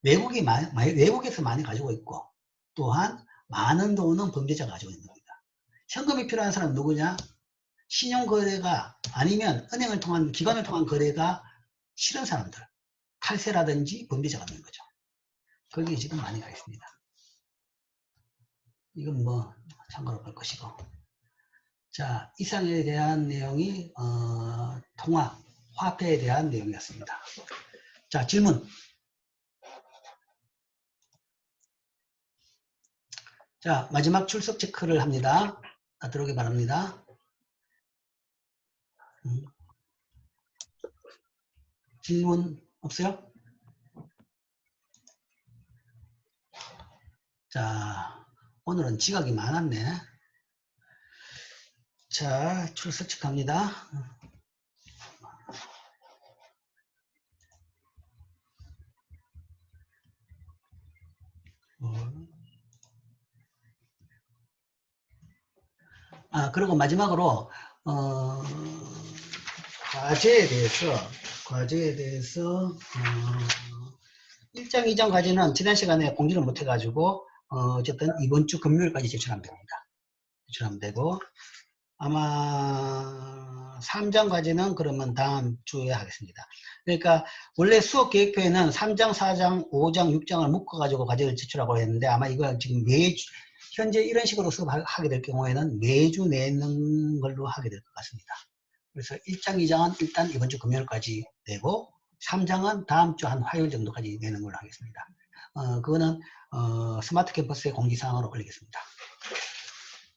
외국에서 많이 가지고 있고, 또한 많은 돈은 범죄자가 가지고 있는 겁니다. 현금이 필요한 사람은 누구냐? 신용거래가 아니면 은행을 통한 기관을 통한 거래가 싫은 사람들, 탈세라든지 범죄자가 있는 거죠. 거기에 지금 많이 가 있습니다. 이건 뭐 참고로 볼 것이고. 자, 이상에 대한 내용이 통화, 화폐에 대한 내용이었습니다. 자, 질문. 자, 마지막 출석 체크를 합니다. 다 들어오기 바랍니다. 질문 없어요? 자, 오늘은 지각이 많았네. 자, 출석 체크합니다. 그리고 마지막으로 과제에 대해서 1장, 2장 과제는 지난 시간에 공지를 못 해가지고 어쨌든 이번 주 금요일까지 제출하면 됩니다. 제출하면 되고, 아마 3장 과제는 그러면 다음 주에 하겠습니다. 그러니까 원래 수업 계획표에는 3장, 4장, 5장, 6장을 묶어가지고 과제를 제출하고 했는데, 아마 이거 지금 매주 현재 이런 식으로 수업하게 될 경우에는 매주 내는 걸로 하게 될 것 같습니다. 그래서 1장, 2장은 일단 이번 주 금요일까지 내고, 3장은 다음 주 한 화요일 정도까지 내는 걸로 하겠습니다. 그거는 스마트 캠퍼스의 공지사항으로 올리겠습니다.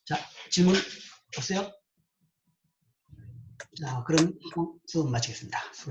자, 질문 없어요? 자, 그럼 수업 마치겠습니다.